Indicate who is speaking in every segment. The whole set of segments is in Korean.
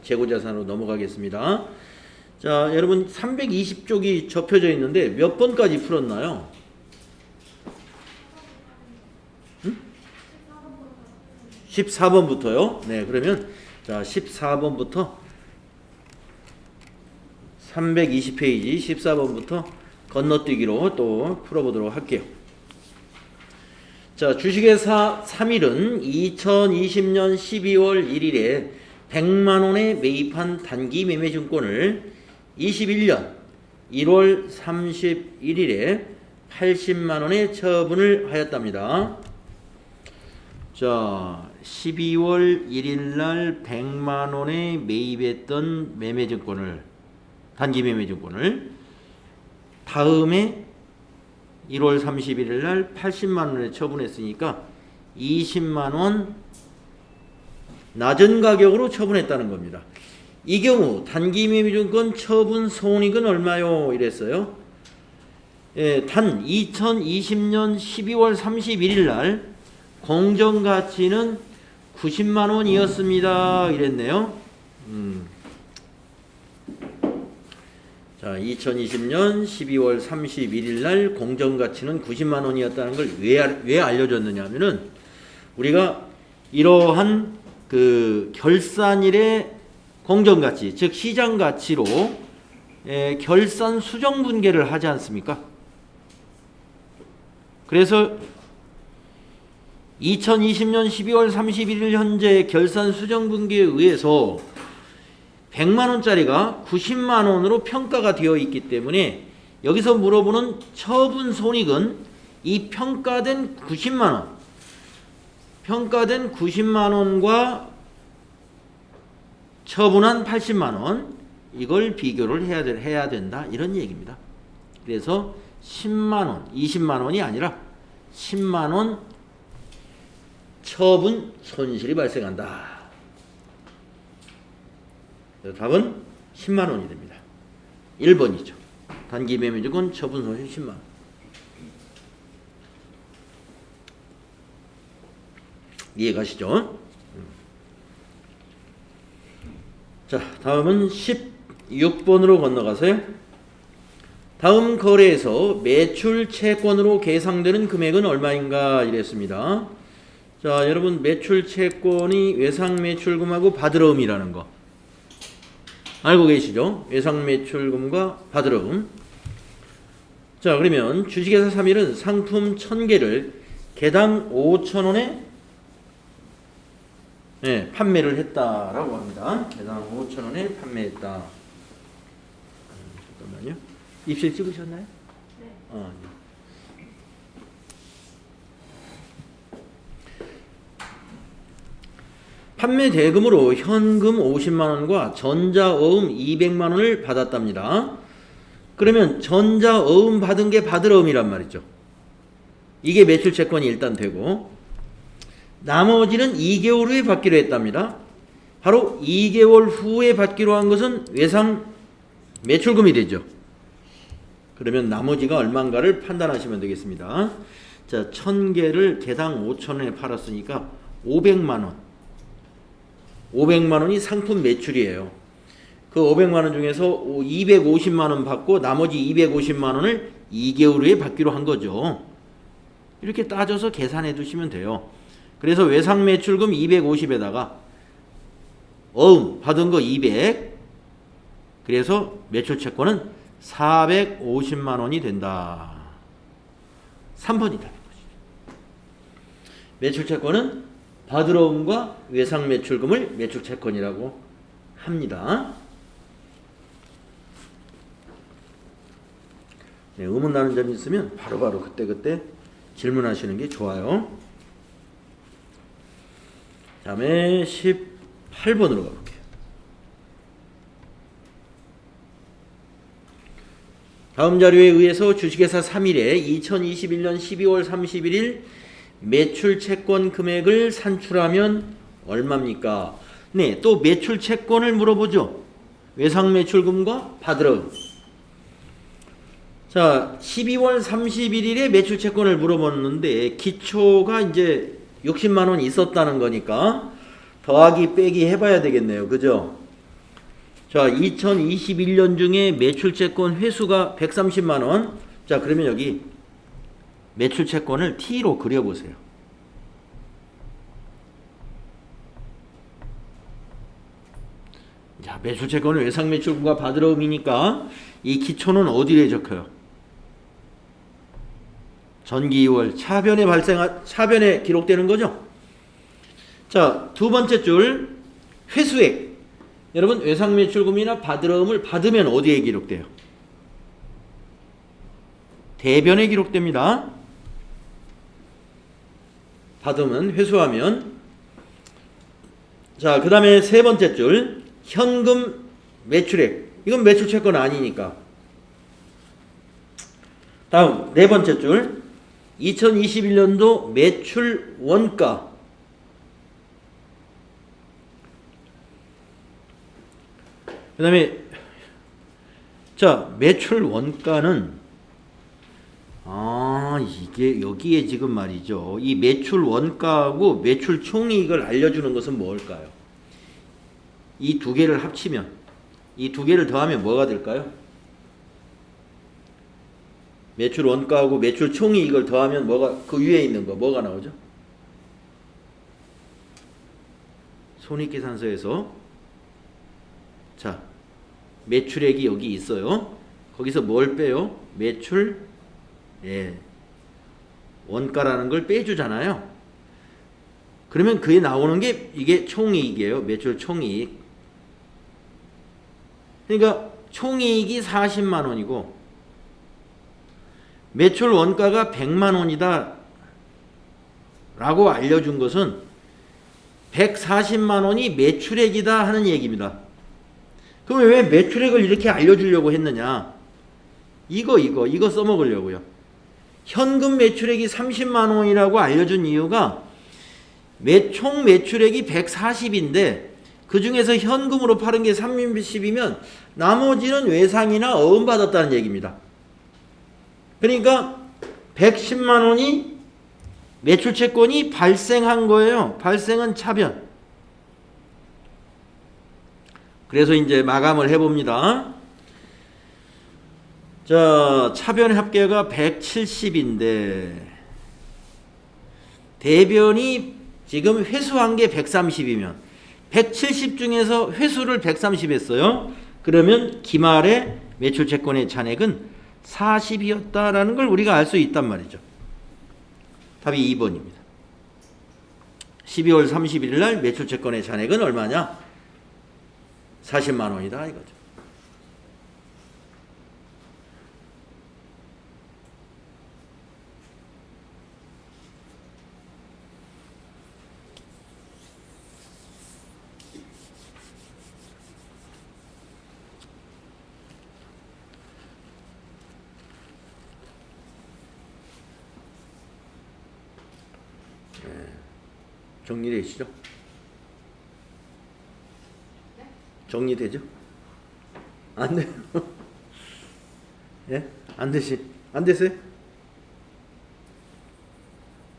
Speaker 1: 재고자산으로 넘어가겠습니다. 자, 여러분 320쪽이 접혀져 있는데 몇 번까지 풀었나요? 14번부터요. 네, 그러면 자 14번부터 320페이지 14번부터 건너뛰기로 또 풀어보도록 할게요. 자, 주식회사 3일은 2020년 12월 1일에 100만원에 매입한 단기 매매증권을 21년 1월 31일에 80만원에 처분을 하였답니다. 자, 12월 1일날 100만원에 매입했던 매매증권을, 단기 매매증권을 다음에 1월 31일날 80만원에 처분했으니까 20만원 낮은 가격으로 처분했다는 겁니다. 이 경우 단기 매매증권 처분 손익은 얼마요? 이랬어요. 예, 단 2020년 12월 31일날 공정가치는 90만원이었습니다. 이랬네요. 자, 2020년 12월 31일날 공정가치는 90만원이었다는 걸 왜 알려줬느냐 하면은 우리가 이러한 그 결산일의 공정가치, 즉 시장가치로 결산 수정분계를 하지 않습니까? 그래서 2020년 12월 31일 현재 결산 수정분계에 의해서 100만원짜리가 90만원으로 평가가 되어 있기 때문에 여기서 물어보는 처분 손익은 이 평가된 90만원과 처분한 80만원, 이걸 비교를 해야 된다, 이런 얘기입니다. 그래서 10만원, 20만원이 아니라 10만원 처분 손실이 발생한다. 답은 10만원이 됩니다. 1번이죠. 단기 매매증권 처분 손실 10만원. 이해가시죠? 자, 다음은 16번으로 건너가세요. 다음 거래에서 매출 채권으로 계상되는 금액은 얼마인가 이랬습니다. 자, 여러분 매출 채권이 외상 매출금하고 받으러움이라는 거 알고 계시죠? 외상 매출금과 받으러움. 자, 그러면 주식회사 3일은 상품 1000개를 개당 5,000원에 판매를 했다라고 합니다. 개당 5,000원에 판매했다. 잠깐만요. 입실 찍으셨나요? 네. 네. 판매 대금으로 현금 50만원과 전자어음 200만원을 받았답니다. 그러면 전자어음 받은 게 받으러움이란 말이죠. 이게 매출채권이 일단 되고 나머지는 2개월 후에 받기로 했답니다. 바로 2개월 후에 받기로 한 것은 외상 매출금이 되죠. 그러면 나머지가 얼마인가를 판단하시면 되겠습니다. 자, 1000개를 개당 5,000원에 팔았으니까 500만원. 500만원이 상품 매출이에요. 그 500만원 중에서 250만원 받고 나머지 250만원을 2개월 후에 받기로 한 거죠. 이렇게 따져서 계산해 두시면 돼요. 그래서 외상 매출금 250에다가 어음 받은 거 200, 그래서 매출채권은 450만원이 된다. 3번이 답인 것이죠. 매출채권은 받으러움과 외상 매출금을 매출채권이라고 합니다. 네, 의문 나는 점이 있으면 바로바로 그때그때 질문하시는 게 좋아요. 다음에 18번으로 가볼게요. 다음 자료에 의해서 주식회사 3일에 2021년 12월 31일 매출 채권 금액을 산출하면 얼마입니까? 네, 또 매출 채권을 물어보죠. 외상 매출금과 받으러움. 자, 12월 31일에 매출 채권을 물어봤는데 기초가 이제 60만 원 있었다는 거니까 더하기 빼기 해봐야 되겠네요. 그죠? 자, 2021년 중에 매출채권 회수가 130만 원. 자, 그러면 여기 매출채권을 T로 그려보세요. 자, 매출채권은 외상매출분과 받으러움이니까 이 기초는 어디에 적혀요? 전기 2월 차변에 기록되는 거죠. 자, 두 번째 줄 회수액. 여러분 외상매출금이나 받으러움을 받으면 어디에 기록돼요? 대변에 기록됩니다. 받으면 회수하면. 자, 그 다음에 세 번째 줄 현금 매출액. 이건 매출채권 아니니까. 다음 네 번째 줄 2021년도 매출 원가. 그 다음에 자, 매출 원가는 이게 여기에 지금 말이죠. 이 매출 원가하고 매출 총이익을 알려주는 것은 뭘까요? 이 두 개를 합치면, 이 두 개를 더하면 뭐가 될까요? 매출 원가하고 매출 총이익을 더하면 뭐가, 그 위에 있는 거 뭐가 나오죠? 손익계산서에서 자, 매출액이 여기 있어요. 거기서 뭘 빼요? 매출 원가라는 걸 빼주잖아요. 그러면 그게 나오는 게 이게 총이익이에요. 매출 총이익. 그러니까 총이익이 40만 원이고 매출 원가가 100만 원이다 라고 알려준 것은 140만 원이 매출액이다 하는 얘기입니다. 그럼 왜 매출액을 이렇게 알려주려고 했느냐? 이거 써먹으려고요. 현금 매출액이 30만 원이라고 알려준 이유가 총 매출액이 140인데 그 중에서 현금으로 파는 게 30이면 나머지는 외상이나 어음받았다는 얘기입니다. 그러니까 110만 원이 매출채권이 발생한 거예요. 발생은 차변. 그래서 이제 마감을 해봅니다. 자, 차변 합계가 170인데 대변이 지금 회수한 게 130이면 170 중에서 회수를 130 했어요. 그러면 기말에 매출채권의 잔액은 40이었다라는 걸 우리가 알 수 있단 말이죠. 답이 2번입니다. 12월 31일 날 매출채권의 잔액은 얼마냐? 40만 원이다 이거죠. 정리되시죠? 정리되죠? 안 돼요? 예? 안 됐어요?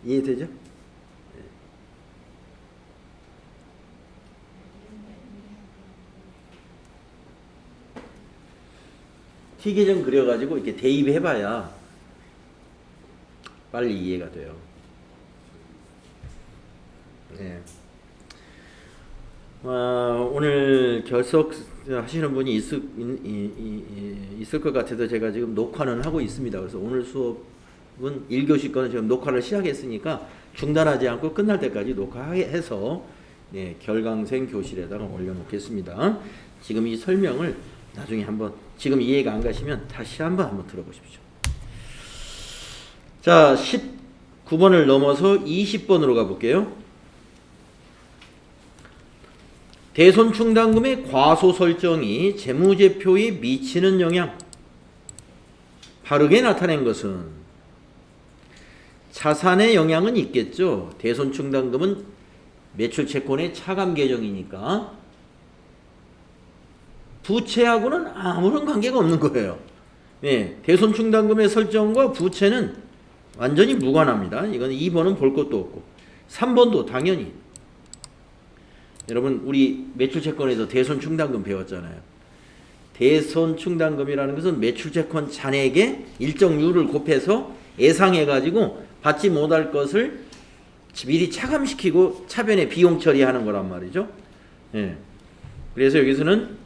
Speaker 1: 이해되죠? 예. T계정 그려가지고 이렇게 대입해봐야 빨리 이해가 돼요. 네. 오늘 결석하시는 분이 있을 것 같아서 제가 지금 녹화는 하고 있습니다. 그래서 오늘 수업은 1교시 거는 지금 녹화를 시작했으니까 중단하지 않고 끝날 때까지 녹화해서 결강생 교실에다가 올려놓겠습니다. 지금 이 설명을 나중에 한번, 지금 이해가 안 가시면 다시 한번 들어보십시오. 자, 19번을 넘어서 20번으로 가볼게요. 대손충당금의 과소 설정이 재무제표에 미치는 영향. 바르게 나타낸 것은 자산의 영향은 있겠죠. 대손충당금은 매출채권의 차감 계정이니까 부채하고는 아무런 관계가 없는 거예요. 대손충당금의 설정과 부채는 완전히 무관합니다. 이건 2번은 볼 것도 없고 3번도 당연히. 여러분 우리 매출채권에서 대손충당금 배웠잖아요. 대손 충당금이라는 것은 매출채권 잔액의 일정률을 곱해서 예상해가지고 받지 못할 것을 미리 차감시키고 차변에 비용 처리하는 거란 말이죠. 예. 그래서 여기서는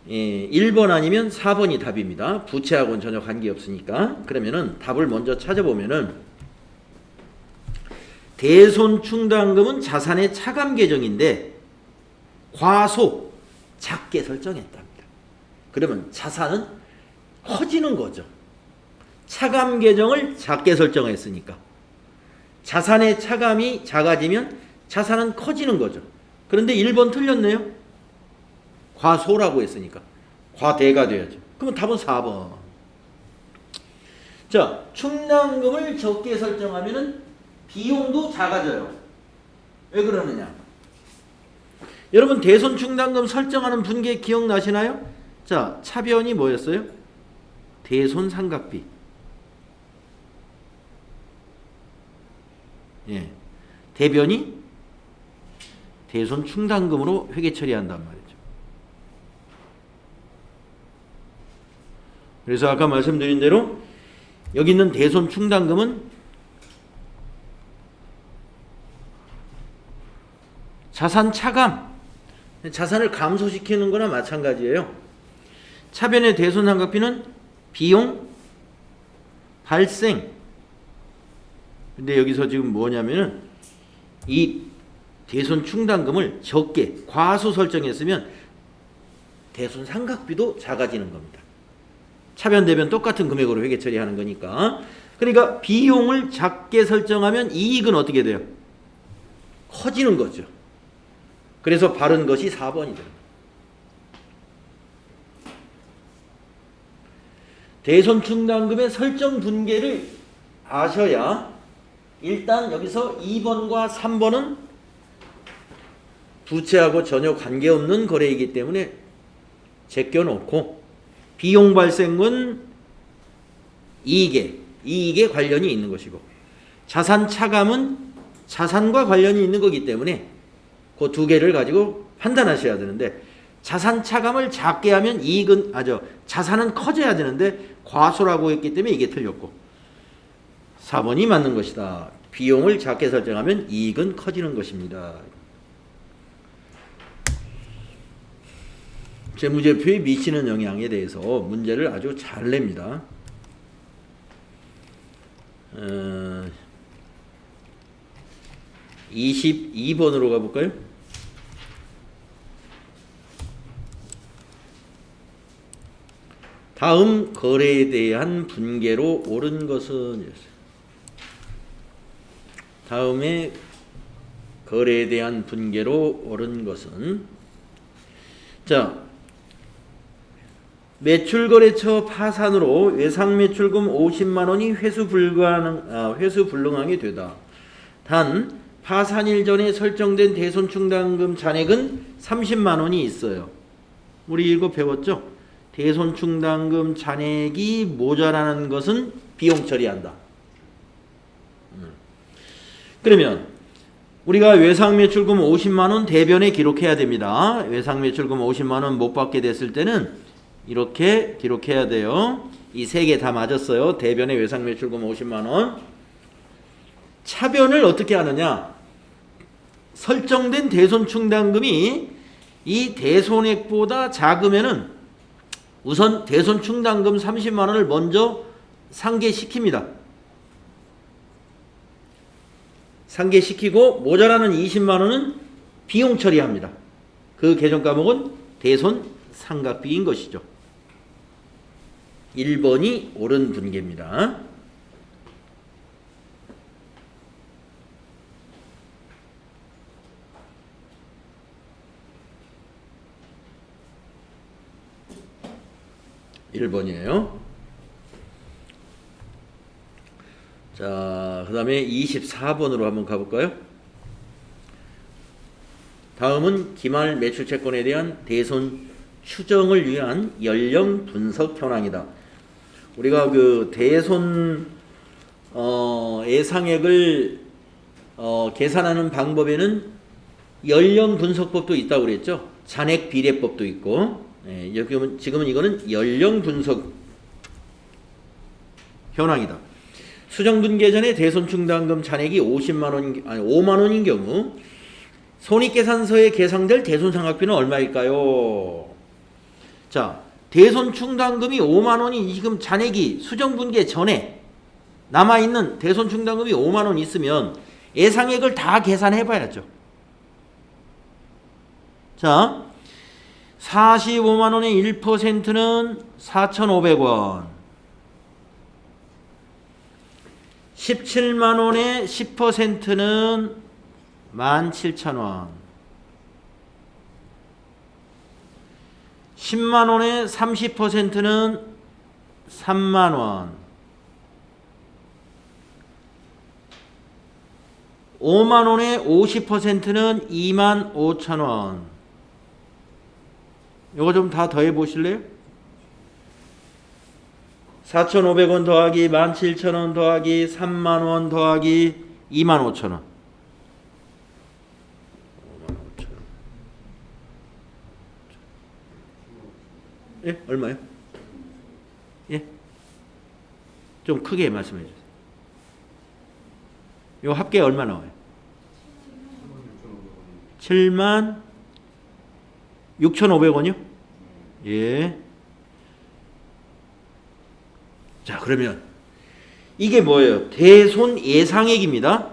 Speaker 1: 1번 아니면 4번이 답입니다. 부채하고는 전혀 관계없으니까. 그러면은 답을 먼저 찾아보면은 대손 충당금은 자산의 차감 계정인데 과소 작게 설정했답니다. 그러면 자산은 커지는 거죠. 차감 계정을 작게 설정했으니까. 자산의 차감이 작아지면 자산은 커지는 거죠. 그런데 1번 틀렸네요. 과소라고 했으니까. 과대가 돼야죠. 그러면 답은 4번. 자, 충당금을 적게 설정하면은 비용도 작아져요. 왜 그러느냐? 여러분 대손 충당금 설정하는 분계 기억나시나요? 자, 차변이 뭐였어요? 대손 상각비. 예. 대변이 대손 충당금으로 회계 처리한단 말이죠. 그래서 아까 말씀드린 대로 여기 있는 대손 충당금은 자산 차감, 자산을 감소시키는 거나 마찬가지예요. 차변의 대손 상각비는 비용 발생. 근데 여기서 지금 뭐냐면은 이 대손 충당금을 적게 과소 설정했으면 대손 상각비도 작아지는 겁니다. 차변 대변 똑같은 금액으로 회계 처리하는 거니까. 그러니까 비용을 작게 설정하면 이익은 어떻게 돼요? 커지는 거죠. 그래서 바른 것이 4번이 됩니다. 대손 충당금의 설정 분계를 아셔야 일단 여기서 2번과 3번은 부채하고 전혀 관계없는 거래이기 때문에 제껴놓고 비용 발생은 이익에 관련이 있는 것이고 자산 차감은 자산과 관련이 있는 거기 때문에 그 두 개를 가지고 판단하셔야 되는데 자산 차감을 작게 하면 자산은 커져야 되는데 과소라고 했기 때문에 이게 틀렸고 4번이 맞는 것이다. 비용을 작게 설정하면 이익은 커지는 것입니다. 재무제표에 미치는 영향에 대해서 문제를 아주 잘 냅니다. 22번으로 가볼까요? 다음 거래에 대한 분계로 옳은 것은 다음에 거래에 대한 분계로 옳은 것은 자 매출거래처 파산으로 외상매출금 50만원이 회수불능하게 되다. 단 파산일 전에 설정된 대손충당금 잔액은 30만원이 있어요. 우리 이거 배웠죠? 대손충당금 잔액이 모자라는 것은 비용 처리한다. 그러면 우리가 외상매출금 50만원 대변에 기록해야 됩니다. 외상매출금 50만원 못 받게 됐을 때는 이렇게 기록해야 돼요. 이 세 개 다 맞았어요. 대변에 외상매출금 50만원. 차변을 어떻게 하느냐? 설정된 대손충당금이 이 대손액보다 작으면은 우선 대손충당금 30만원을 먼저 상계시킵니다. 상계시키고 모자라는 20만원은 비용 처리합니다. 그 계정 과목은 대손 상각비인 것이죠. 1번이 옳은 분계입니다. (1번이에요) 자, 그 다음에 24번으로 한번 가볼까요? 다음은 기말 매출채권에 대한 대손 추정을 위한 연령 분석 현황이다. 우리가 그 대손 예상액을 계산하는 방법에는 연령 분석법도 있다고 그랬죠. 잔액 비례법도 있고 예, 지금은 이거는 연령 분석 현황이다. 수정분계 전에 대손충당금 잔액이 5만 원인 경우 손익계산서에 계상될 대손상각비는 얼마일까요? 자, 대손충당금이 5만 원이 지금 잔액이 수정분계 전에 남아있는 대손충당금이 5만 원 있으면 예상액을 다 계산해 봐야죠. 자, 45만 원의 1%는 4,500원. 17만 원의 10%는 17,000원. 10만 원의 30%는 3만 원. 5만 원의 50%는 2만 5천 원. 요거 좀 다 더해 보실래요? 4,500원 더하기 17,000원 더하기 3만 원 더하기 2만 5천 원. 5만 5천 원. 예? 얼마요? 예? 좀 크게 말씀해 주세요. 요 합계 얼마 나와요? 7만 6,500원이요? 예. 자, 그러면 이게 뭐예요? 대손 예상액입니다.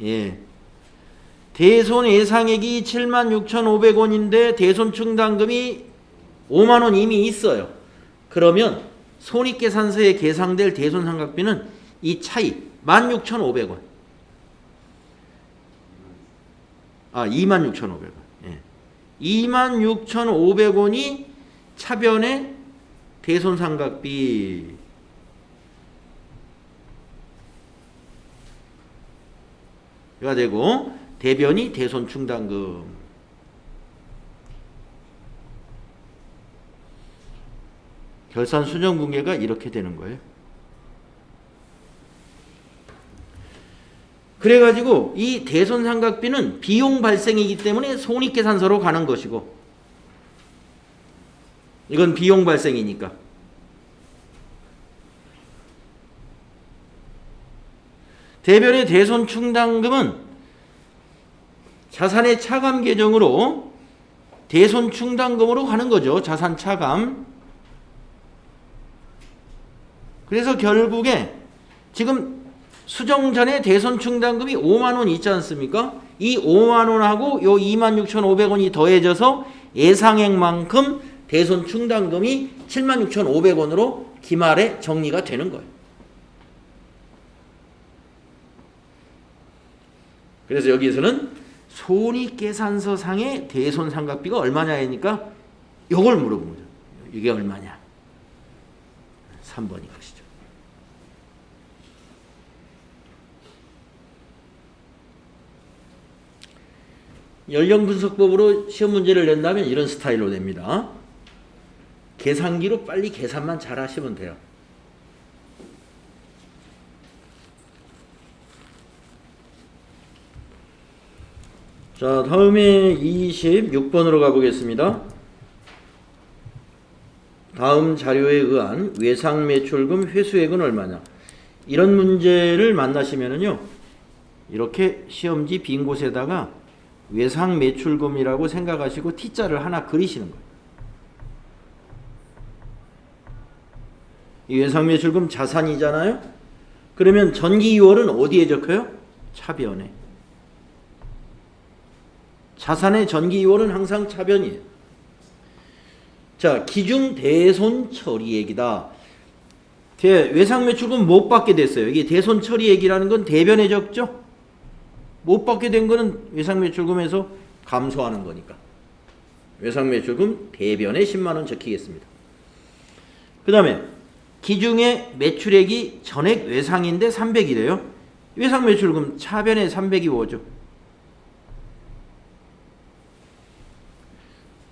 Speaker 1: 예. 대손 예상액이 76,500원인데 대손 충당금이 5만 원 이미 있어요. 그러면 손익계산서에 계상될 대손상각비는 이 차이 16,500원. 26,500원. 예. 26,500원이 차변의 대손상각비. 가 되고 대변이 대손충당금. 결산 수정분계가 이렇게 되는 거예요. 그래가지고 이 대손상각비는 비용 발생이기 때문에 손익계산서로 가는 것이고, 이건 비용 발생이니까. 대변의 대손충당금은 자산의 차감 계정으로 대손충당금으로 가는 거죠. 자산 차감. 그래서 결국에 지금 수정 전에 대손충당금이 5만 원 있지 않습니까? 이 5만 원하고 요 26,500원이 더해져서 예상액만큼 대손충당금이 76,500원으로 기말에 정리가 되는 거예요. 그래서 여기에서는 손익계산서상의 대손상각비가 얼마냐니까 이걸 물어본 거죠. 이게 얼마냐? 3번이 것이죠. 연령분석법으로 시험 문제를 낸다면 이런 스타일로 냅니다. 계산기로 빨리 계산만 잘 하시면 돼요. 자, 다음에 26번으로 가보겠습니다. 다음 자료에 의한 외상매출금 회수액은 얼마냐? 이런 문제를 만나시면은요, 이렇게 시험지 빈 곳에다가 외상매출금이라고 생각하시고 T자를 하나 그리시는 거예요. 이 외상매출금 자산이잖아요? 그러면 전기 2월은 어디에 적혀요? 차변에. 자산의 전기 2월은 항상 차변이에요. 자, 기중 대손 처리액이다. 외상매출금 못 받게 됐어요. 이게 대손 처리액이라는 건 대변에 적죠? 못 받게 된 거는 외상매출금에서 감소하는 거니까. 외상매출금 대변에 10만 원 적히겠습니다. 그 다음에 기중의 매출액이 전액 외상인데 300이래요. 외상매출금 차변에 300이 오죠.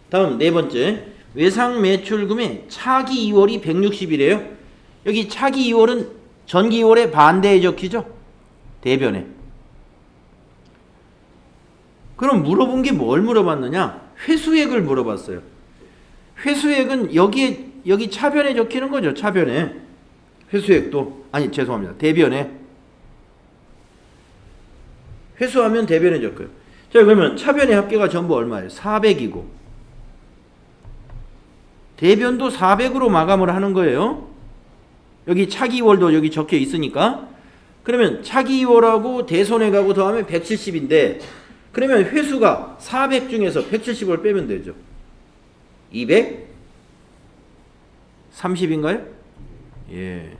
Speaker 1: 다음 네 번째, 외상매출금의 차기 2월이 160이래요. 여기 차기 2월은 전기 2월의 반대에 적히죠? 대변에. 그럼 물어본 게 뭘 물어봤느냐? 회수액을 물어봤어요. 회수액은 여기 차변에 적히는 거죠. 차변에. 회수액도 아니 죄송합니다. 대변에. 회수하면 대변에 적혀요. 자, 그러면 차변의 합계가 전부 얼마예요? 400이고 대변도 400으로 마감을 하는 거예요. 여기 차기월도 여기 적혀 있으니까. 그러면 차기월하고 대손해가고 더하면 170인데 그러면 회수가 400 중에서 170을 빼면 되죠. 230인가요? 예.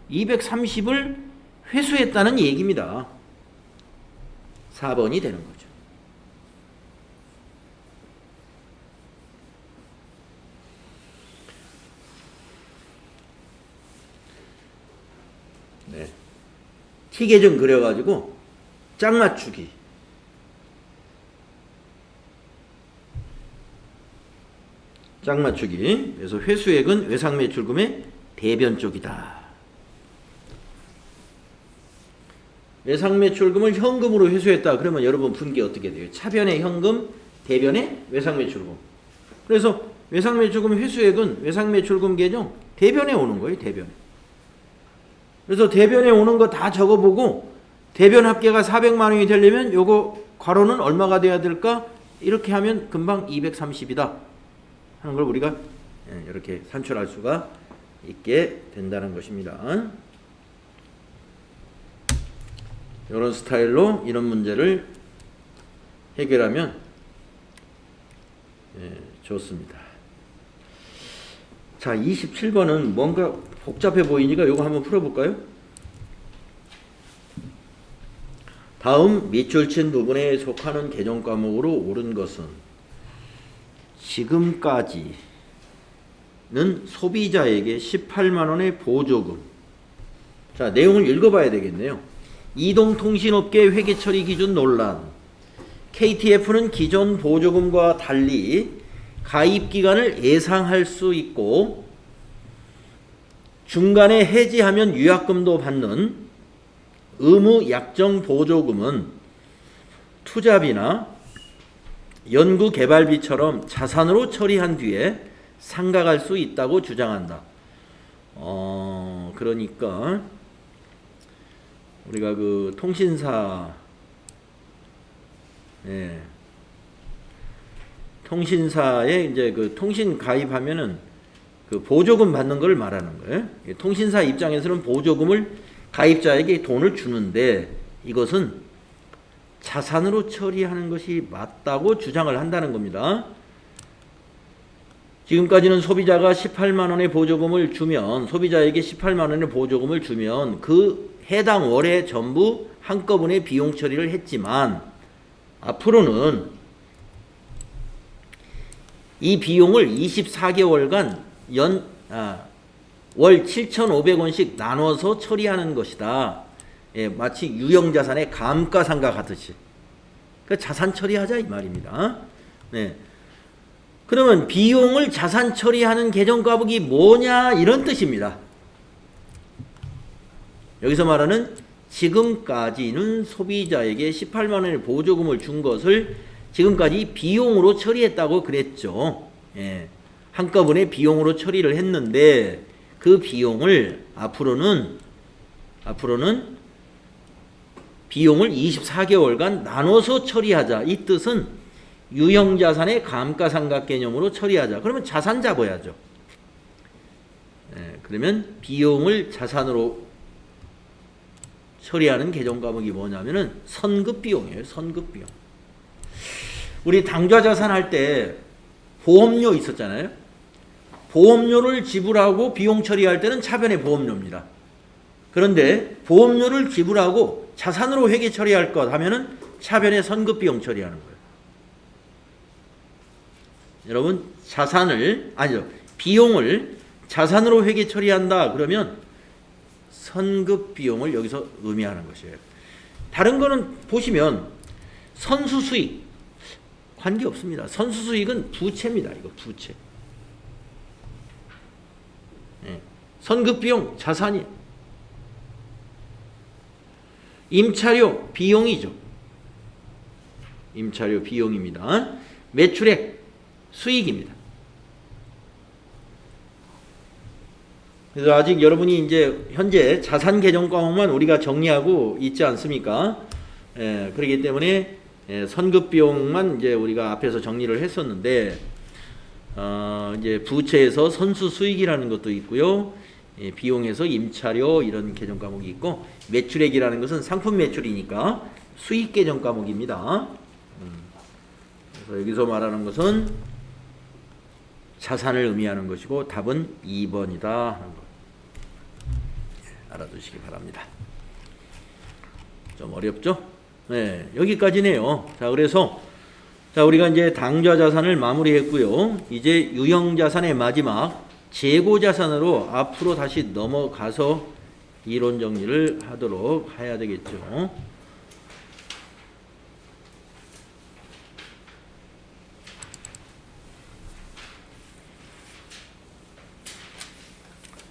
Speaker 1: 230을 회수했다는 얘기입니다. 4번이 되는 거죠. 네. T계정 그려가지고 짝 맞추기. 짝 맞추기. 그래서 회수액은 외상매출금의 대변 쪽이다. 외상매출금을 현금으로 회수했다. 그러면 여러분 분기 어떻게 돼요? 차변의 현금, 대변의 외상매출금. 그래서 외상매출금 회수액은 외상매출금 계정 대변에 오는 거예요. 대변에. 그래서 대변에 오는 거 다 적어보고 대변 합계가 400만 원이 되려면 요거 괄호는 얼마가 돼야 될까? 이렇게 하면 금방 230이다 하는 걸 우리가 이렇게 산출할 수가 있게 된다는 것입니다. 이런 스타일로 이런 문제를 해결하면 좋습니다. 자, 27번은 뭔가 복잡해 보이니까 이거 한번 풀어볼까요? 다음 밑줄 친 부분에 속하는 개정 과목으로 옳은 것은 지금까지는 소비자에게 18만 원의 보조금. 자, 내용을 읽어봐야 되겠네요. 이동통신업계 회계처리 기준 논란. KTF는 기존 보조금과 달리 가입 기간을 예상할 수 있고 중간에 해지하면 유약금도 받는 의무 약정 보조금은 투자비나 연구개발비처럼 자산으로 처리한 뒤에 상각할 수 있다고 주장한다. 그러니까 우리가 그 통신사 통신사에 이제 그 통신 가입하면은 그 보조금 받는 걸 말하는 거예요. 통신사 입장에서는 보조금을 가입자에게 돈을 주는데 이것은 자산으로 처리하는 것이 맞다고 주장을 한다는 겁니다. 지금까지는 소비자가 18만 원의 보조금을 주면 소비자에게 18만 원의 보조금을 주면 그 해당 월에 전부 한꺼번에 비용 처리를 했지만 앞으로는 이 비용을 24개월간 월 7,500원씩 나눠서 처리하는 것이다. 마치 유형자산의 감가상각 같듯이. 그러니까 자산 처리하자 이 말입니다. 네. 그러면 비용을 자산 처리하는 계정과목이 뭐냐 이런 뜻입니다. 여기서 말하는 지금까지는 소비자에게 18만 원의 보조금을 준 것을 지금까지 비용으로 처리했다고 그랬죠. 한꺼번에 비용으로 처리를 했는데 그 비용을 앞으로는 비용을 24개월간 나눠서 처리하자. 이 뜻은 유형자산의 감가상각 개념으로 처리하자. 그러면 자산 잡아야죠. 그러면 비용을 자산으로 처리하는 계정과목이 뭐냐면은 선급비용이에요. 선급비용. 우리 당좌자산 할 때 보험료 있었잖아요. 보험료를 지불하고 비용 처리할 때는 차변의 보험료입니다. 그런데 보험료를 지불하고 자산으로 회계 처리할 것 하면은 차변의 선급비용 처리하는 거예요. 여러분 비용을 자산으로 회계 처리한다 그러면 선급비용을 여기서 의미하는 것이에요. 다른 거는 보시면 선수수익 관계없습니다. 선수수익은 부채입니다. 이거 부채. 선급비용 자산이. 임차료 비용이죠. 임차료 비용입니다. 매출액 수익입니다. 그래서 아직 여러분이 이제 현재 자산 개정 과목만 우리가 정리하고 있지 않습니까? 그렇기 때문에 선급 비용만 이제 우리가 앞에서 정리를 했었는데, 이제 부채에서 선수 수익이라는 것도 있고요. 비용에서 임차료 이런 개정 과목이 있고, 매출액이라는 것은 상품 매출이니까 수익 개정 과목입니다. 그래서 여기서 말하는 것은 자산을 의미하는 것이고 답은 2번이다 하는 것 알아두시기 바랍니다. 좀 어렵죠? 네, 여기까지네요. 자, 그래서 우리가 이제 당좌 자산을 마무리했고요. 이제 유형 자산의 마지막 재고 자산으로 앞으로 다시 넘어가서 이론 정리를 하도록 해야 되겠죠.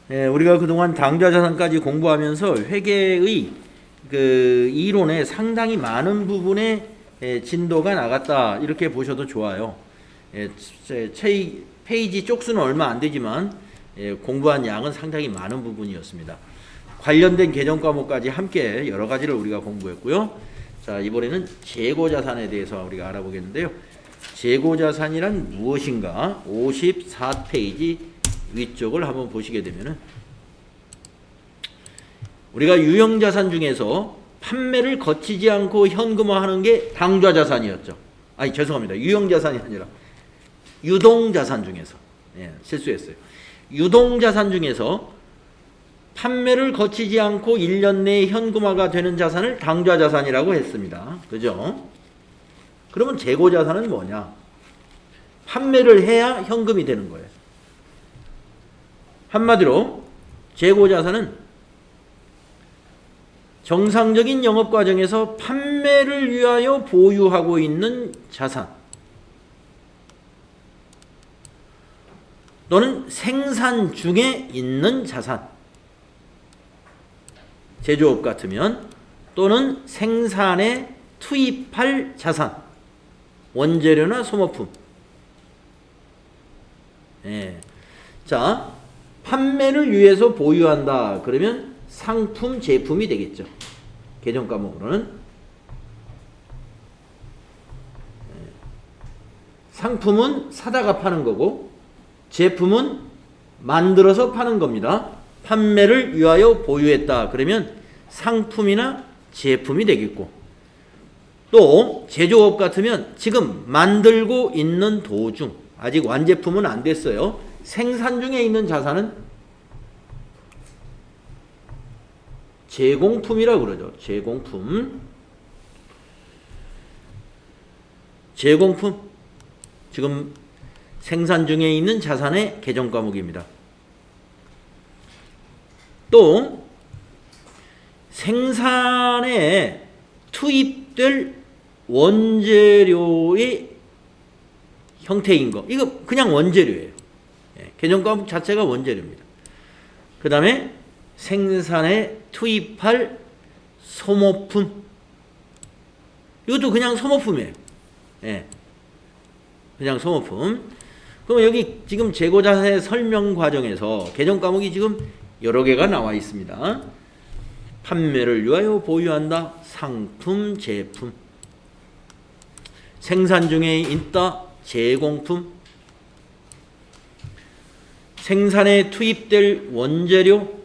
Speaker 1: 우리가 그동안 당좌 자산까지 공부하면서 회계의 그 이론에 상당히 많은 부분의 진도가 나갔다 이렇게 보셔도 좋아요. 페이지 쪽수는 얼마 안 되지만 공부한 양은 상당히 많은 부분이었습니다. 관련된 개정 과목까지 함께 여러 가지를 우리가 공부했고요. 자, 이번에는 재고 자산에 대해서 우리가 알아보겠는데요. 재고 자산이란 무엇인가? 54페이지 위쪽을 한번 보시게 되면은 우리가 유형 자산 중에서 판매를 거치지 않고 현금화하는 게 당좌 자산이었죠. 아니 죄송합니다. 유형 자산이 아니라 유동 자산 중에서 실수했어요. 유동 자산 중에서 판매를 거치지 않고 1년 내에 현금화가 되는 자산을 당좌 자산이라고 했습니다. 그죠? 그러면 재고 자산은 뭐냐? 판매를 해야 현금이 되는 거예요. 한마디로 재고 자산은 정상적인 영업 과정에서 판매를 위하여 보유하고 있는 자산 또는 생산 중에 있는 자산, 제조업 같으면 또는 생산에 투입할 자산, 원재료나 소모품. 자, 판매를 위해서 보유한다. 그러면 상품, 제품이 되겠죠. 개정 과목으로는. 상품은 사다가 파는 거고 제품은 만들어서 파는 겁니다. 판매를 위하여 보유했다. 그러면 상품이나 제품이 되겠고 또 제조업 같으면 지금 만들고 있는 도중 아직 완제품은 안 됐어요. 생산 중에 있는 자산은 제공품이라고 그러죠. 제공품. 제공품. 지금 생산 중에 있는 자산의 개정 과목입니다. 또 생산에 투입될 원재료의 형태인 거. 이거 그냥 원재료예요. 개정 과목 자체가 원재료입니다. 그 다음에 생산에 투입할 소모품. 이것도 그냥 소모품이에요. 그냥 소모품. 그럼 여기 지금 재고자산의 설명 과정에서 개정 과목이 지금 여러 개가 나와 있습니다. 판매를 위하여 보유한다. 상품, 제품. 생산 중에 있다. 제공품. 생산에 투입될 원재료,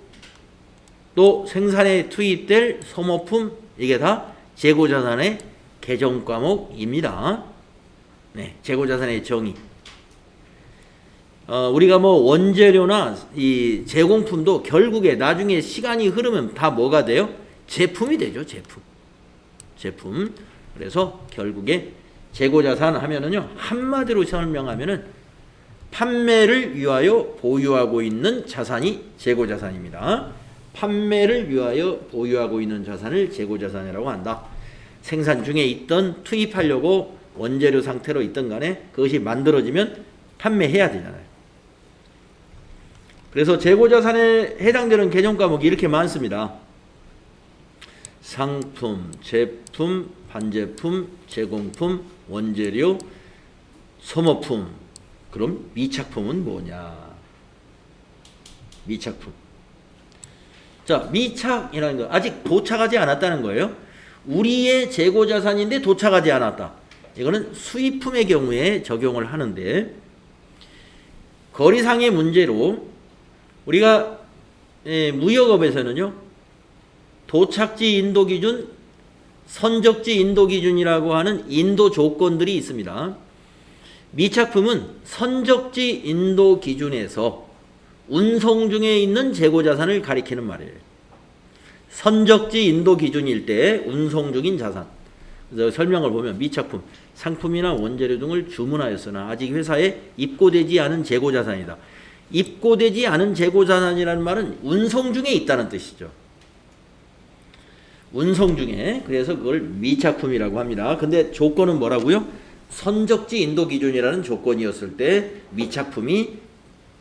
Speaker 1: 또 생산에 투입될 소모품, 이게 다 재고자산의 개정 과목입니다. 재고자산의 정의. 우리가 뭐 원재료나 이 제공품도 결국에 나중에 시간이 흐르면 다 뭐가 돼요? 제품이 되죠. 제품. 그래서 결국에 재고자산 하면은요, 한마디로 설명하면은 판매를 위하여 보유하고 있는 자산이 재고자산입니다. 판매를 위하여 보유하고 있는 자산을 재고자산이라고 한다. 생산 중에 있던 투입하려고 원재료 상태로 있던 간에 그것이 만들어지면 판매해야 되잖아요. 그래서 재고자산에 해당되는 개정 과목이 이렇게 많습니다. 상품, 제품, 반제품, 제공품, 원재료, 소모품. 그럼 미착품은 뭐냐? 미착품. 자, 미착이라는 거 아직 도착하지 않았다는 거예요. 우리의 재고 자산인데 도착하지 않았다. 이거는 수입품의 경우에 적용을 하는데, 거리상의 문제로 우리가 무역업에서는요, 도착지 인도 기준, 선적지 인도 기준이라고 하는 인도 조건들이 있습니다. 미착품은 선적지 인도 기준에서 운송 중에 있는 재고 자산을 가리키는 말이에요. 선적지 인도 기준일 때 운송 중인 자산. 그래서 설명을 보면 미착품, 상품이나 원재료 등을 주문하였으나 아직 회사에 입고되지 않은 재고 자산이다. 입고되지 않은 재고 자산이라는 말은 운송 중에 있다는 뜻이죠. 운송 중에. 그래서 그걸 미착품이라고 합니다. 근데 조건은 뭐라고요? 선적지 인도 기준이라는 조건이었을 때 미착품이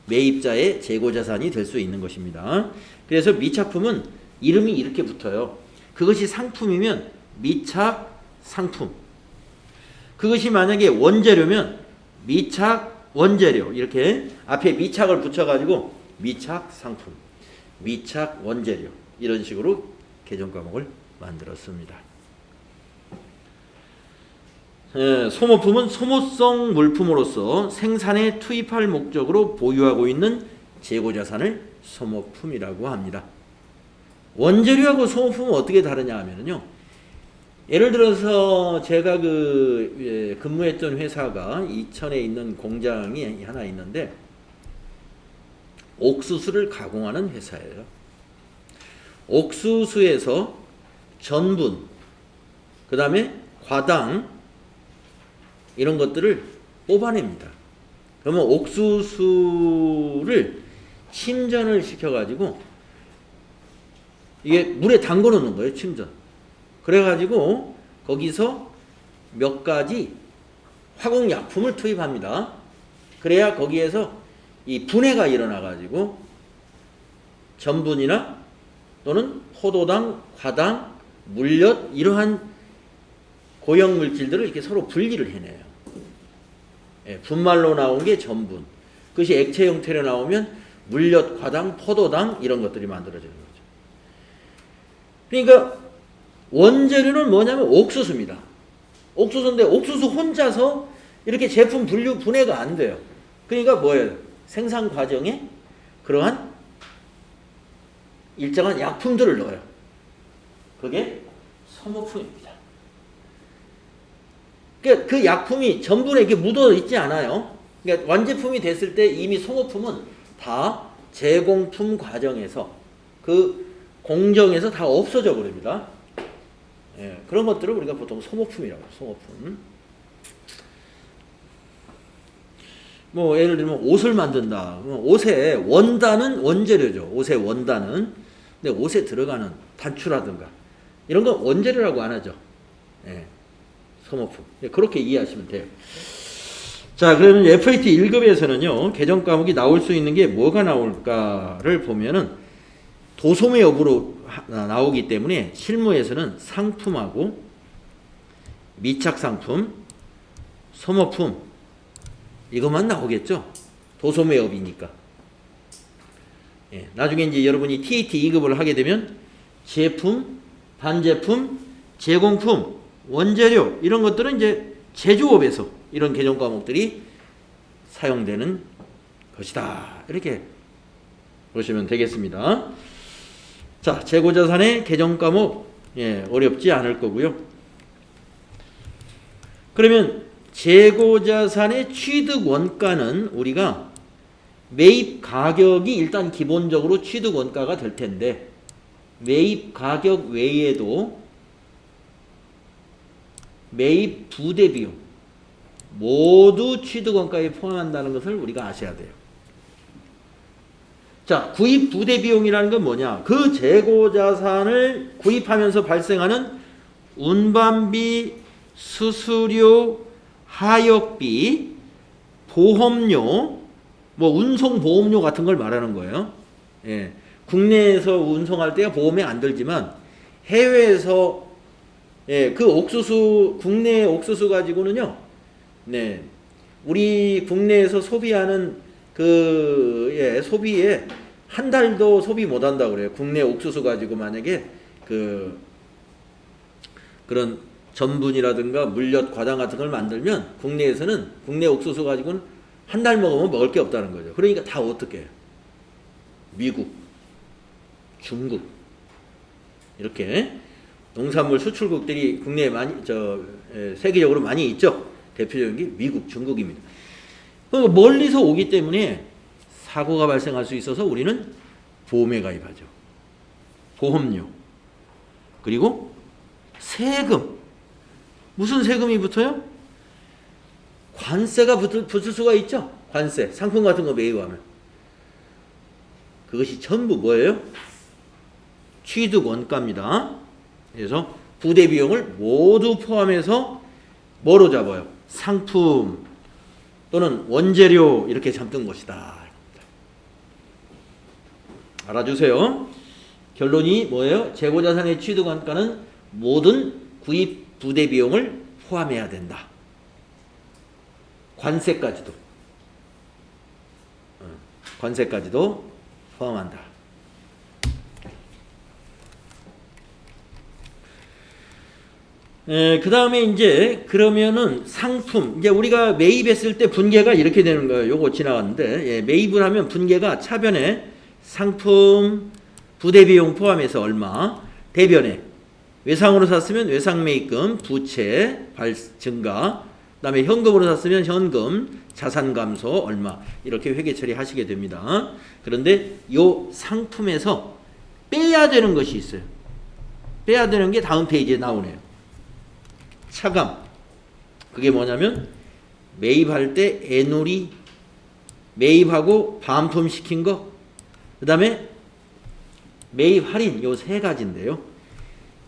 Speaker 1: 매입자의 재고 자산이 될 수 있는 것입니다. 그래서 미착품은 이름이 이렇게 붙어요. 그것이 상품이면 미착 상품. 그것이 만약에 원재료면 미착 원재료. 이렇게 앞에 미착을 붙여가지고 미착 상품, 미착 원재료. 이런 식으로 개정 과목을 만들었습니다. 소모품은 소모성 물품으로서 생산에 투입할 목적으로 보유하고 있는 재고자산을 소모품이라고 합니다. 원재료하고 소모품은 어떻게 다르냐 하면요. 예를 들어서 제가 근무했던 회사가 이천에 있는 공장이 하나 있는데 옥수수를 가공하는 회사예요. 옥수수에서 전분, 그 다음에 과당 이런 것들을 뽑아냅니다. 그러면 옥수수를 침전을 시켜가지고 이게 물에 담궈 놓는 거예요. 침전. 그래가지고 거기서 몇 가지 화공약품을 투입합니다. 그래야 거기에서 이 분해가 일어나가지고 전분이나 또는 포도당, 과당, 물엿 이러한 고형물질들을 이렇게 서로 분리를 해내요. 분말로 나온 게 전분. 그것이 액체 형태로 나오면 물엿, 과당, 포도당 이런 것들이 만들어지는 거죠. 그러니까 원재료는 뭐냐면 옥수수입니다. 옥수수인데 옥수수 혼자서 이렇게 제품 분해가 안 돼요. 그러니까 뭐예요? 생산 과정에 그러한 일정한 약품들을 넣어요. 그게 소모품입니다. 그러니까 그 약품이 전분에 이렇게 묻어 있지 않아요. 그러니까 완제품이 됐을 때 이미 소모품은 다 제공품 과정에서 그 공정에서 다 없어져 버립니다. 예, 그런 것들을 우리가 보통 소모품이라고 해요. 소모품. 뭐 예를 들면 옷을 만든다. 옷의 원단은 원재료죠. 옷의 원단은. 근데 옷에 들어가는 단추라든가 이런 건 원재료라고 안 하죠. 예, 소모품. 예, 그렇게 이해하시면 돼요. 자, 그러면 FAT 1급에서는요. 개정 과목이 나올 수 있는 게 뭐가 나올까를 보면은 도소매 여부로 나오기 때문에 실무에서는 상품하고 미착상품, 소모품 이것만 나오겠죠. 도소매업이니까. 예, 나중에 이제 여러분이 TAT 2급을 하게 되면 제품, 반제품, 제공품, 원재료 이런 것들은 이제 제조업에서 이런 개정 과목들이 사용되는 것이다. 이렇게 보시면 되겠습니다. 자, 재고자산의 개정 과목 어렵지 않을 거고요. 그러면 재고자산의 취득 원가는 우리가 매입 가격이 일단 기본적으로 취득 원가가 될 텐데 매입 가격 외에도 매입 부대 비용 모두 취득 원가에 포함한다는 것을 우리가 아셔야 돼요. 자, 구입 부대 비용이라는 건 뭐냐? 그 재고 자산을 구입하면서 발생하는 운반비, 수수료, 하역비, 보험료, 뭐 운송 보험료 같은 걸 말하는 거예요. 예. 국내에서 운송할 때야 보험이 안 들지만 해외에서 그 옥수수 국내 옥수수 가지고는요. 네. 우리 국내에서 소비하는 소비에 한 달도 소비 못 한다고 그래요. 국내 옥수수 가지고 만약에 그런 전분이라든가 물엿, 과당 같은 걸 만들면 국내에서는 국내 옥수수 가지고는 한 달 먹으면 먹을 게 없다는 거죠. 그러니까 다 어떻게 해요? 미국, 중국 이렇게 농산물 수출국들이 국내에 많이 세계적으로 많이 있죠. 대표적인 게 미국, 중국입니다. 그러니까 멀리서 오기 때문에 사고가 발생할 수 있어서 우리는 보험에 가입하죠. 보험료. 그리고 세금. 무슨 세금이 붙어요? 관세가 붙을 수가 있죠. 관세. 상품 같은 거 매입하면. 그것이 전부 뭐예요? 취득 원가입니다. 그래서 부대 비용을 모두 포함해서 뭐로 잡아요? 상품 또는 원재료 이렇게 잡는 것이다. 알아주세요. 결론이 뭐예요? 재고자산의 취득 원가는 모든 구입 부대 비용을 포함해야 된다. 관세까지도. 관세까지도 포함한다. 그 다음에 이제 그러면은 상품, 이제 우리가 매입했을 때 분계가 이렇게 되는 거예요. 요거 지나갔는데, 매입을 하면 분계가 차변에 상품, 부대비용 포함해서 얼마, 대변에 외상으로 샀으면 외상 매입금, 부채, 증가, 그 다음에 현금으로 샀으면 현금, 자산 감소 얼마 이렇게 회계 처리하시게 됩니다. 그런데 요 상품에서 빼야 되는 것이 있어요. 빼야 되는 게 다음 페이지에 나오네요. 차감. 그게 뭐냐면 매입할 때 애누리, 매입하고 반품시킨 거, 그 다음에 매입 할인 요 세 가지인데요.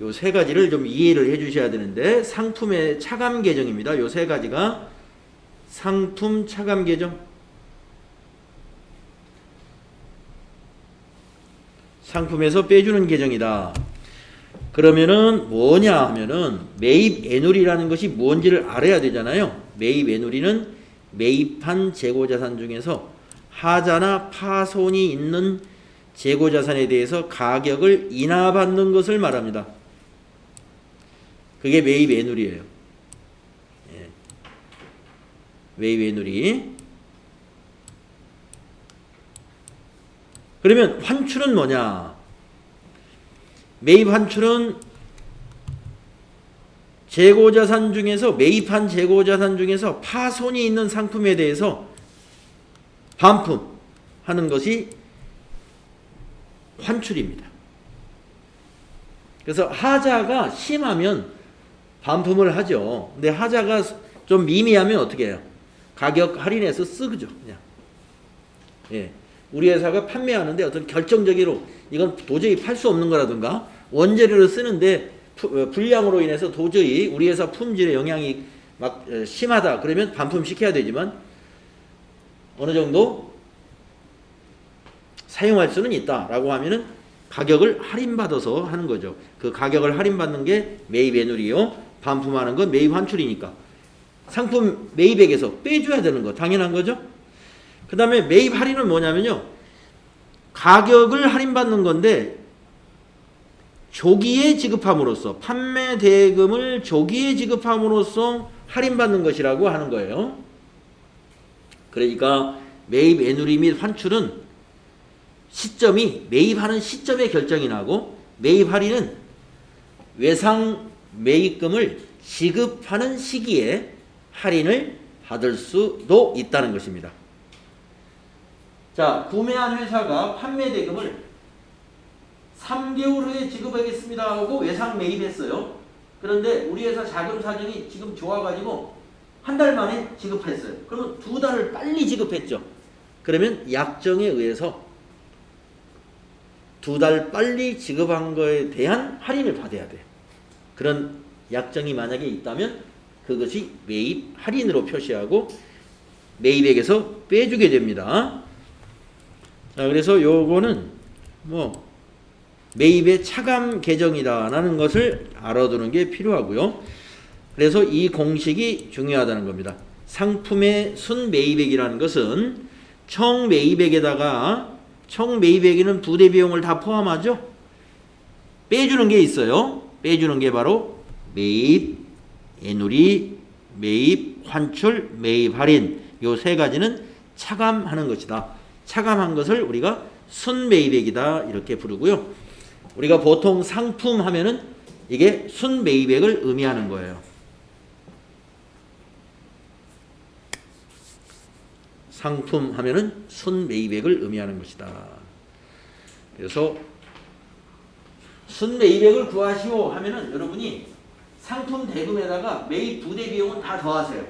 Speaker 1: 요 세 가지를 좀 이해를 해 주셔야 되는데 상품의 차감 계정입니다. 요 세 가지가 상품 차감 계정, 상품에서 빼주는 계정이다. 그러면은 뭐냐 하면은 매입 애누리라는 것이 뭔지를 알아야 되잖아요. 매입 애누리는 매입한 재고자산 중에서 하자나 파손이 있는 재고자산에 대해서 가격을 인하받는 것을 말합니다. 그게 매입 애누리예요. 매입 애누리. 그러면 환출은 뭐냐? 매입 환출은 재고자산 중에서 매입한 재고자산 중에서 파손이 있는 상품에 대해서 반품하는 것이 환출입니다. 그래서 하자가 심하면 반품을 하죠. 근데 하자가 좀 미미하면 어떻게 해요? 가격 할인해서 쓰죠. 그냥. 예. 우리 회사가 판매하는데 어떤 결정적으로 이건 도저히 팔 수 없는 거라든가 원재료를 쓰는데 불량으로 인해서 도저히 우리 회사 품질에 영향이 막 심하다. 그러면 반품시켜야 되지만 어느 정도 사용할 수는 있다라고 하면은 가격을 할인받아서 하는 거죠. 그 가격을 할인받는 게 매입 애누리요. 반품하는 건 매입 환출이니까. 상품 매입액에서 빼줘야 되는 거 당연한 거죠. 그 다음에 매입 할인은 뭐냐면요. 가격을 할인받는 건데 조기에 지급함으로써 판매 대금을 조기에 지급함으로써 할인받는 것이라고 하는 거예요. 그러니까 매입 애누리 및 환출은 시점이 매입하는 시점에 결정이 나고 매입 할인은 외상 매입금을 지급하는 시기에 할인을 받을 수도 있다는 것입니다. 자, 구매한 회사가 판매 대금을 3개월 후에 지급하겠습니다 하고 외상 매입했어요. 그런데 우리 회사 자금 사정이 지금 좋아가지고 한 달 만에 지급했어요. 그러면 2달을 빨리 지급했죠. 그러면 약정에 의해서 2달 빨리 지급한 거에 대한 할인을 받아야 돼요. 그런 약정이 만약에 있다면 그것이 매입 할인으로 표시하고 매입액에서 빼주게 됩니다. 자, 그래서 요거는 뭐 매입의 차감 계정이다라는 것을 알아두는 게 필요하고요. 그래서 이 공식이 중요하다는 겁니다. 상품의 순매입액이라는 것은 총 매입액에다가 총 매입액에는 부대 비용을 다 포함하죠. 빼주는 게 있어요. 빼주는 게 바로 매입, 애누리, 매입, 환출, 매입, 할인. 요 세 가지는 차감하는 것이다. 차감한 것을 우리가 순매입액이다 이렇게 부르고요. 우리가 보통 상품 하면은 이게 순매입액을 의미하는 거예요. 상품 하면은 순매입액을 의미하는 것이다. 그래서 순매입액을 구하시오 하면은 여러분이 상품 대금에다가 매입 부대 비용은 다 더하세요.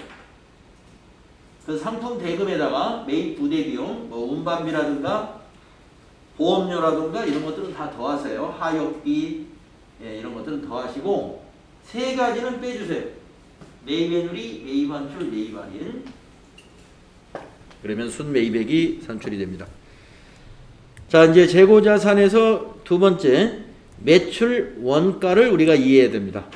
Speaker 1: 그 상품 대금에다가 매입 부대 비용, 뭐 운반비라든가 보험료라든가 이런 것들은 다 더하세요. 하역비 이런 것들은 더하시고 세 가지는 빼주세요. 매입 애누리, 매입 환출, 매입 할인. 그러면 순매입액이 산출이 됩니다. 자, 이제 재고자산에서 두 번째 매출 원가를 우리가 이해해야 됩니다.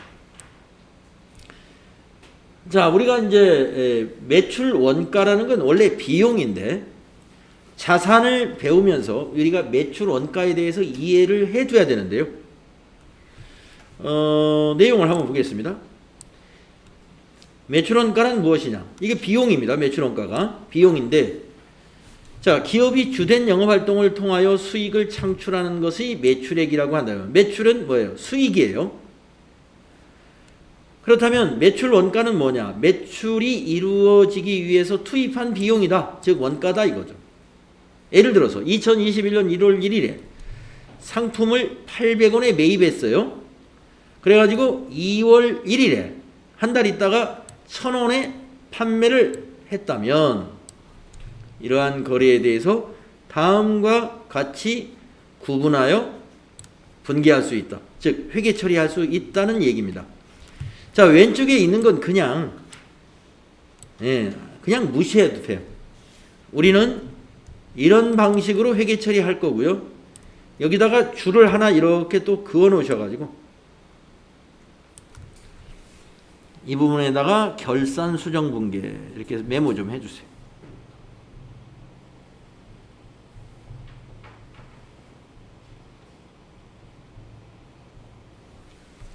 Speaker 1: 자, 우리가 이제 매출 원가라는 건 원래 비용인데 자산을 배우면서 우리가 매출 원가에 대해서 이해를 해둬야 되는데요. 내용을 한번 보겠습니다. 매출 원가는 무엇이냐? 이게 비용입니다. 매출 원가가 비용인데, 자, 기업이 주된 영업 활동을 통하여 수익을 창출하는 것이 매출액이라고 한다면, 매출은 뭐예요? 수익이에요. 그렇다면 매출 원가는 뭐냐? 매출이 이루어지기 위해서 투입한 비용이다. 즉 원가다 이거죠. 예를 들어서 2021년 1월 1일에 상품을 800원에 매입했어요. 그래가지고 2월 1일에 한 달 있다가 1,000원에 판매를 했다면 이러한 거래에 대해서 다음과 같이 구분하여 분개할 수 있다. 즉 회계 처리할 수 있다는 얘기입니다. 자, 왼쪽에 있는 건 그냥 무시해도 돼요. 우리는 이런 방식으로 회계 처리할 거고요. 여기다가 줄을 하나 이렇게 또 그어 놓으셔가지고 이 부분에다가 결산 수정 분계 이렇게 메모 좀 해주세요.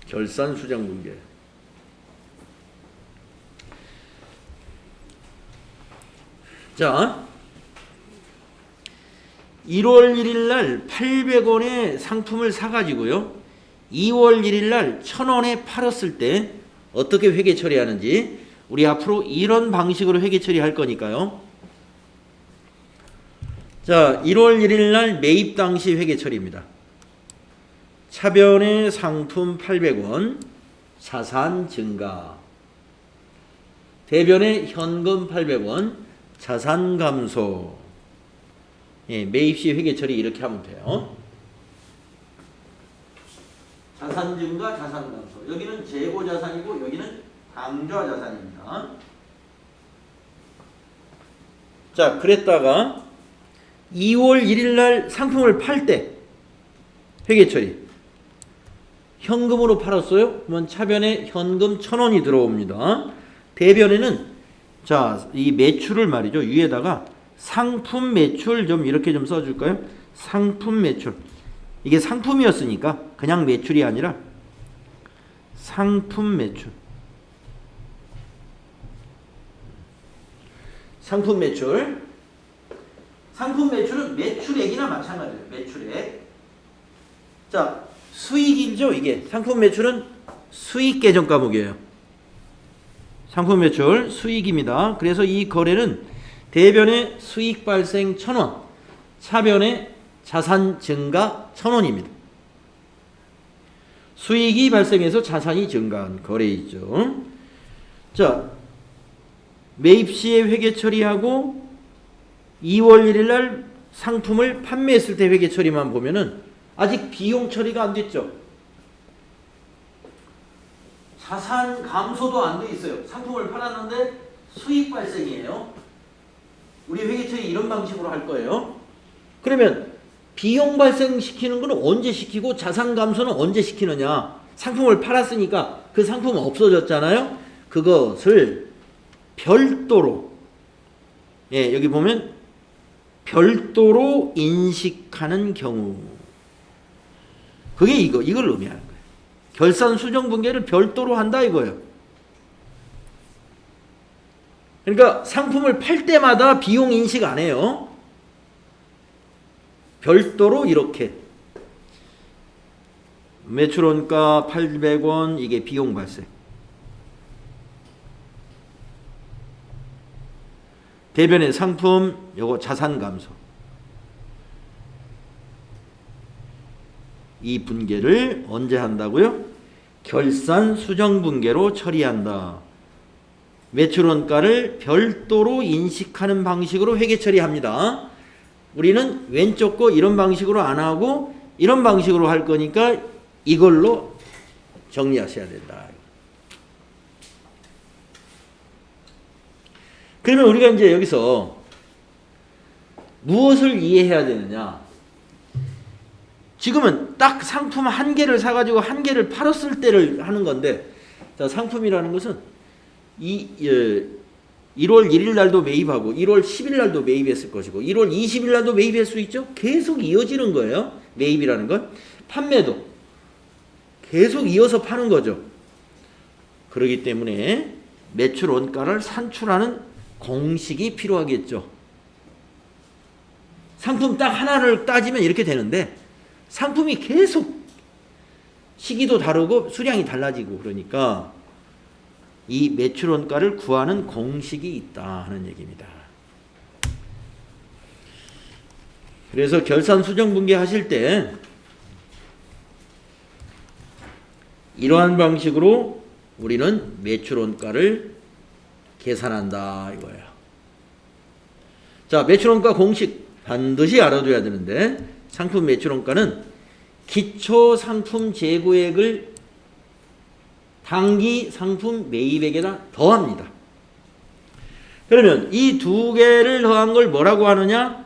Speaker 1: 결산 수정 분계. 자, 1월 1일 날 800원에 상품을 사가지고요. 2월 1일 날 1,000원에 팔았을 때 어떻게 회계 처리하는지 우리 앞으로 이런 방식으로 회계 처리할 거니까요. 자, 1월 1일 날 매입 당시 회계 처리입니다. 차변의 상품 800원, 자산 증가. 대변의 현금 800원, 자산 감소. 매입 시 회계 처리 이렇게 하면 돼요. 자산 증가, 자산 감소. 여기는 재고 자산이고 여기는 당좌 자산입니다. 자, 그랬다가 2월 1일 날 상품을 팔 때 회계 처리. 현금으로 팔았어요? 그러면 차변에 현금 1,000원이 들어옵니다. 대변에는 자, 이 매출을 말이죠. 위에다가 상품 매출 좀 이렇게 좀 써줄까요? 상품 매출. 이게 상품이었으니까 그냥 매출이 아니라 상품 매출. 상품 매출. 상품 매출은 매출액이나 마찬가지예요. 매출액. 자, 수익이죠. 이게 상품 매출은 수익 계정 과목이에요. 상품 매출 수익입니다. 그래서 이 거래는 대변의 수익 발생 1,000원, 차변의 자산 증가 1,000원입니다. 수익이 발생해서 자산이 증가한 거래이죠. 자, 매입 시에 회계 처리하고 2월 1일 날 상품을 판매했을 때 회계 처리만 보면은 아직 비용 처리가 안 됐죠. 자산 감소도 안 돼 있어요. 상품을 팔았는데 수익 발생이에요. 우리 회계 처리 이런 방식으로 할 거예요. 그러면 비용 발생시키는 건 언제 시키고 자산 감소는 언제 시키느냐? 상품을 팔았으니까 그 상품은 없어졌잖아요. 그것을 별도로 여기 보면 별도로 인식하는 경우. 그게 이걸 의미하는 거예요. 결산 수정 분계를 별도로 한다 이거예요. 그러니까 상품을 팔 때마다 비용 인식 안 해요. 별도로 이렇게 매출원가 800원 이게 비용 발생. 대변의 상품 요거 자산 감소. 이 분계를 언제 한다고요? 결산 수정 분계로 처리한다. 매출원가를 별도로 인식하는 방식으로 회계 처리합니다. 우리는 왼쪽 거 이런 방식으로 안 하고 이런 방식으로 할 거니까 이걸로 정리하셔야 된다. 그러면 우리가 이제 여기서 무엇을 이해해야 되느냐? 지금은 딱 상품 한 개를 사가지고 한 개를 팔았을 때를 하는 건데, 자, 상품이라는 것은 1월 1일 날도 매입하고 1월 10일 날도 매입했을 것이고 1월 20일 날도 매입할 수 있죠. 계속 이어지는 거예요. 매입이라는 건. 판매도 계속 이어서 파는 거죠. 그렇기 때문에 매출 원가를 산출하는 공식이 필요하겠죠. 상품 딱 하나를 따지면 이렇게 되는데 상품이 계속 시기도 다르고 수량이 달라지고 그러니까 이 매출 원가를 구하는 공식이 있다 하는 얘기입니다. 그래서 결산 수정 분계 하실 때 이러한 방식으로 우리는 매출 원가를 계산한다 이거예요. 자, 매출 원가 공식 반드시 알아둬야 되는데 상품 매출 원가는 기초 상품 재고액을 당기 상품 매입액에다 더합니다. 그러면 이 두 개를 더한 걸 뭐라고 하느냐?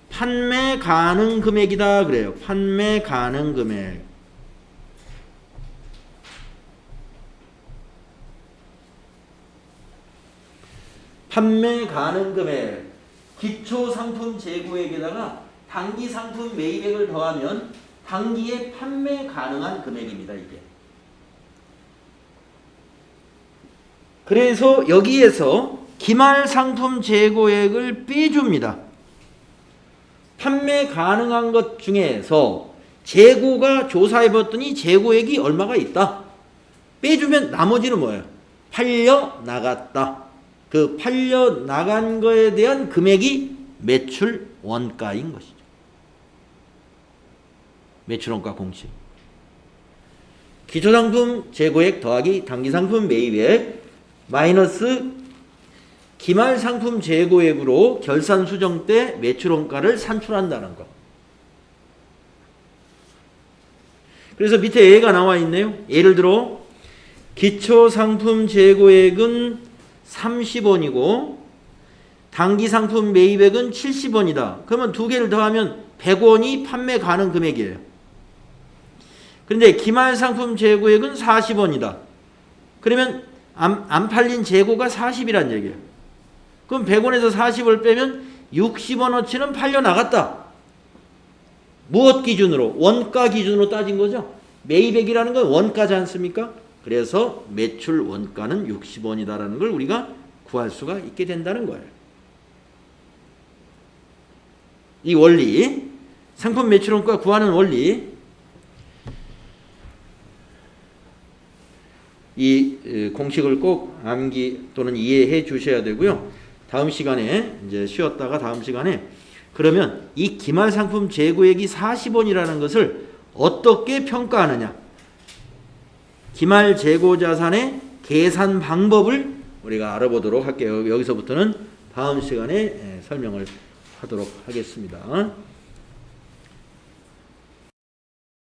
Speaker 1: 판매 가능 금액이다 그래요. 판매 가능 금액. 판매 가능 금액. 기초 상품 재고액에다가 당기 상품 매입액을 더하면 당기에 판매 가능한 금액입니다. 이게. 그래서 여기에서 기말 상품 재고액을 빼줍니다. 판매 가능한 것 중에서 재고가 조사해봤더니 재고액이 얼마가 있다. 빼주면 나머지는 뭐예요? 팔려 나갔다. 그 팔려 나간 거에 대한 금액이 매출 원가인 것이죠. 매출 원가 공식. 기초상품 재고액 더하기 당기상품 매입액 마이너스 기말상품 재고액으로 결산 수정 때 매출 원가를 산출한다는 것. 그래서 밑에 예가 나와 있네요. 예를 들어 기초상품 재고액은 30원이고 당기상품 매입액은 70원이다. 그러면 두 개를 더하면 100원이 판매 가능 금액이에요. 그런데 기말상품 재고액은 40원이다. 그러면 안 팔린 재고가 40이란 얘기예요. 그럼 100원에서 40을 빼면 60원어치는 팔려 나갔다. 무엇 기준으로? 원가 기준으로 따진 거죠. 매입액이라는 건 원가지 않습니까? 그래서 매출 원가는 60원이다라는 걸 우리가 구할 수가 있게 된다는 거예요. 이 원리, 상품 매출 원가 구하는 원리, 이 공식을 꼭 암기 또는 이해해 주셔야 되고요. 다음 시간에 이제 쉬었다가 다음 시간에 그러면 이 기말 상품 재고액이 40원이라는 것을 어떻게 평가하느냐? 기말 재고 자산의 계산 방법을 우리가 알아보도록 할게요. 여기서부터는 다음 시간에 설명을 하도록 하겠습니다.